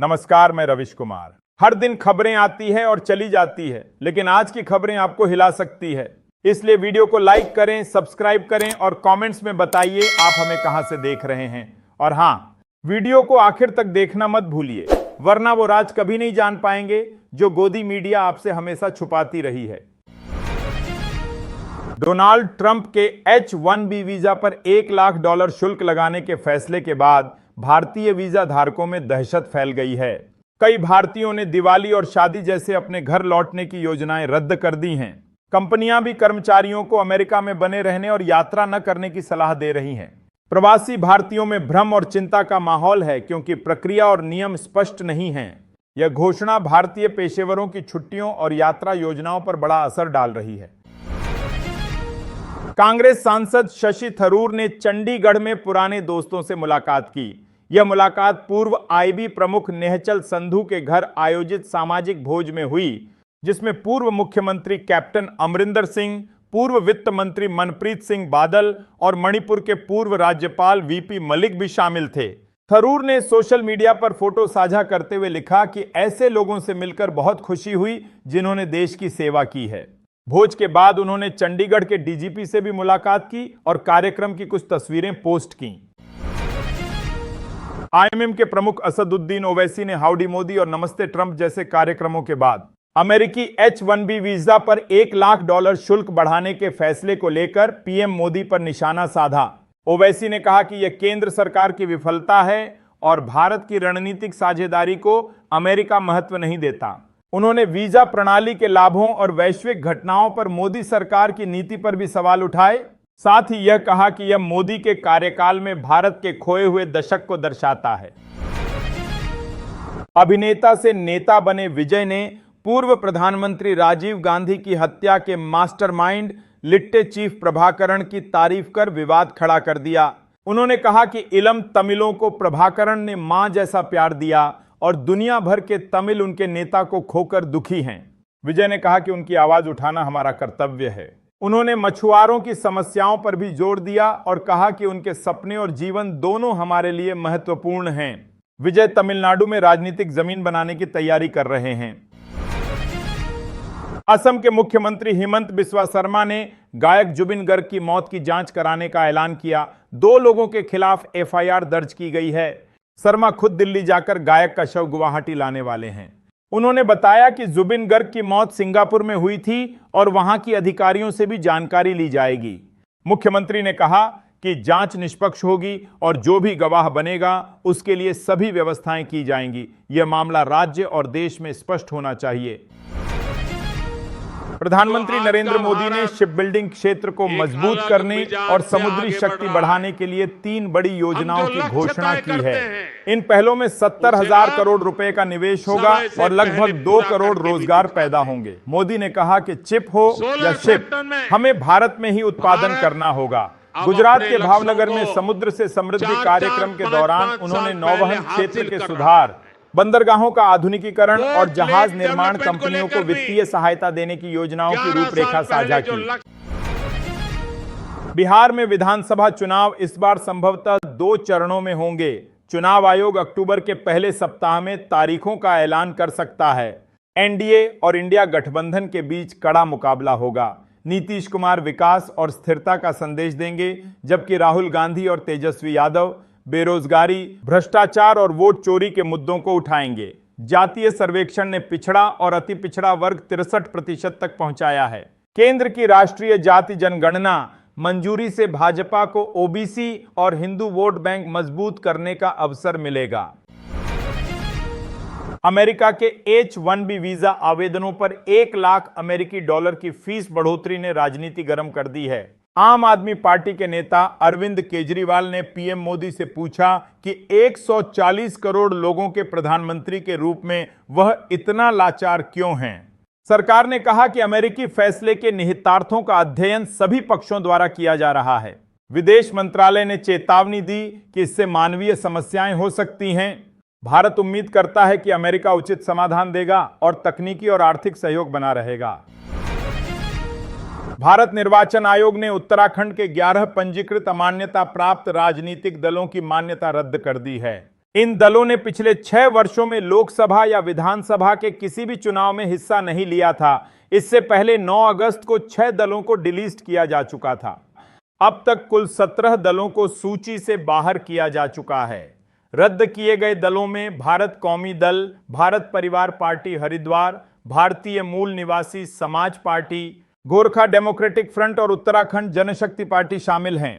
नमस्कार, मैं रविश कुमार। हर दिन खबरें आती है और चली जाती है, लेकिन आज की खबरें आपको हिला सकती है। इसलिए वीडियो को लाइक करें, सब्सक्राइब करें और कमेंट्स में बताइए आप हमें कहां से देख रहे हैं। और हाँ, वीडियो को आखिर तक देखना मत भूलिए, वरना वो राज कभी नहीं जान पाएंगे जो गोदी मीडिया आपसे हमेशा छुपाती रही है। डोनाल्ड ट्रंप के H-1B वीजा पर $1 लाख शुल्क लगाने के फैसले के बाद भारतीय वीजा धारकों में दहशत फैल गई है। कई भारतीयों ने दिवाली और शादी जैसे अपने घर लौटने की योजनाएं रद्द कर दी हैं। कंपनियां भी कर्मचारियों को अमेरिका में बने रहने और यात्रा न करने की सलाह दे रही हैं। प्रवासी भारतीयों में भ्रम और चिंता का माहौल है, क्योंकि प्रक्रिया और नियम स्पष्ट नहीं हैं। यह घोषणा भारतीय पेशेवरों की छुट्टियों और यात्रा योजनाओं पर बड़ा असर डाल रही है। कांग्रेस सांसद शशि थरूर ने चंडीगढ़ में पुराने दोस्तों से मुलाकात की। यह मुलाकात पूर्व आईबी प्रमुख नेहचल संधू के घर आयोजित सामाजिक भोज में हुई, जिसमें पूर्व मुख्यमंत्री कैप्टन अमरिंदर सिंह, पूर्व वित्त मंत्री मनप्रीत सिंह बादल और मणिपुर के पूर्व राज्यपाल वीपी मलिक भी शामिल थे। थरूर ने सोशल मीडिया पर फोटो साझा करते हुए लिखा कि ऐसे लोगों से मिलकर बहुत खुशी हुई जिन्होंने देश की सेवा की है। भोज के बाद उन्होंने चंडीगढ़ के डीजीपी से भी मुलाकात की और कार्यक्रम की कुछ तस्वीरें पोस्ट की। आईएमएफ के प्रमुख असदुद्दीन ओवैसी ने हाउडी मोदी और नमस्ते ट्रंप जैसे कार्यक्रमों के बाद अमेरिकी H-1B वीजा पर $1 लाख शुल्क बढ़ाने के फैसले को लेकर पीएम मोदी पर निशाना साधा। ओवैसी ने कहा कि यह केंद्र सरकार की विफलता है और भारत की रणनीतिक साझेदारी को अमेरिका महत्व नहीं देता। उन्होंने वीजा प्रणाली के लाभों और वैश्विक घटनाओं पर मोदी सरकार की नीति पर भी सवाल उठाए। साथ ही यह कहा कि यह मोदी के कार्यकाल में भारत के खोए हुए दशक को दर्शाता है। अभिनेता से नेता बने विजय ने पूर्व प्रधानमंत्री राजीव गांधी की हत्या के मास्टरमाइंड लिट्टे चीफ प्रभाकरण की तारीफ कर विवाद खड़ा कर दिया। उन्होंने कहा कि इलम तमिलों को प्रभाकरण ने मां जैसा प्यार दिया और दुनिया भर के तमिल उनके नेता को खोकर दुखी हैं। विजय ने कहा कि उनकी आवाज उठाना हमारा कर्तव्य है। उन्होंने मछुआरों की समस्याओं पर भी जोर दिया और कहा कि उनके सपने और जीवन दोनों हमारे लिए महत्वपूर्ण हैं। विजय तमिलनाडु में राजनीतिक जमीन बनाने की तैयारी कर रहे हैं। असम के मुख्यमंत्री हिमंत बिस्वा शर्मा ने गायक जुबिन गर्ग की मौत की जांच कराने का ऐलान किया। 2 लोगों के खिलाफ एफआईआर दर्ज की गई है। शर्मा खुद दिल्ली जाकर गायक का शव गुवाहाटी लाने वाले हैं। उन्होंने बताया कि जुबिन गर्ग की मौत सिंगापुर में हुई थी और वहां की अधिकारियों से भी जानकारी ली जाएगी। मुख्यमंत्री ने कहा कि जांच निष्पक्ष होगी और जो भी गवाह बनेगा उसके लिए सभी व्यवस्थाएं की जाएंगी। यह मामला राज्य और देश में स्पष्ट होना चाहिए। प्रधानमंत्री नरेंद्र मोदी ने शिप बिल्डिंग क्षेत्र को मजबूत करने और समुद्री शक्ति बढ़ाने के लिए 3 बड़ी योजनाओं की घोषणा की है। इन पहलों में 70,000 करोड़ रुपए का निवेश होगा और लगभग 2 करोड़ रोजगार पैदा होंगे। मोदी ने कहा कि चिप हो या शिप, हमें भारत में ही उत्पादन करना होगा। गुजरात के भावनगर में समुद्र से समृद्धि कार्यक्रम के दौरान उन्होंने नौवहन क्षेत्र के सुधार, बंदरगाहों का आधुनिकीकरण और जहाज निर्माण कंपनियों को वित्तीय सहायता देने की योजनाओं की रूपरेखा साझा की। बिहार में विधानसभा चुनाव इस बार संभवतः 2 चरणों में होंगे। चुनाव आयोग अक्टूबर के पहले सप्ताह में तारीखों का ऐलान कर सकता है। एनडीए और इंडिया गठबंधन के बीच कड़ा मुकाबला होगा। नीतीश कुमार विकास और स्थिरता का संदेश देंगे, जबकि राहुल गांधी और तेजस्वी यादव बेरोजगारी, भ्रष्टाचार और वोट चोरी के मुद्दों को उठाएंगे। जातीय सर्वेक्षण ने पिछड़ा और अति पिछड़ा वर्ग 63% तक पहुंचाया है। केंद्र की राष्ट्रीय जाति जनगणना मंजूरी से भाजपा को ओबीसी और हिंदू वोट बैंक मजबूत करने का अवसर मिलेगा। अमेरिका के H-1B वीजा आवेदनों पर $1 लाख अमेरिकी डॉलर की फीस बढ़ोतरी ने राजनीति गर्म कर दी है। आम आदमी पार्टी के नेता अरविंद केजरीवाल ने पीएम मोदी से पूछा कि 140 करोड़ लोगों के प्रधानमंत्री के रूप में वह इतना लाचार क्यों हैं। सरकार ने कहा कि अमेरिकी फैसले के निहितार्थों का अध्ययन सभी पक्षों द्वारा किया जा रहा है। विदेश मंत्रालय ने चेतावनी दी कि इससे मानवीय समस्याएं हो सकती हैं। भारत उम्मीद करता है कि अमेरिका उचित समाधान देगा और तकनीकी और आर्थिक सहयोग बना रहेगा। भारत निर्वाचन आयोग ने उत्तराखंड के 11 पंजीकृत अमान्यता प्राप्त राजनीतिक दलों की मान्यता रद्द कर दी है। इन दलों ने पिछले 6 वर्षों में लोकसभा या विधानसभा के किसी भी चुनाव में हिस्सा नहीं लिया था। इससे पहले 9 अगस्त को 6 दलों को डिलीट किया जा चुका था। अब तक कुल 17 दलों को सूची से बाहर किया जा चुका है। रद्द किए गए दलों में भारत कौमी दल, भारत परिवार पार्टी हरिद्वार, भारतीय मूल निवासी समाज पार्टी, गोरखा डेमोक्रेटिक फ्रंट और उत्तराखंड जनशक्ति पार्टी शामिल हैं।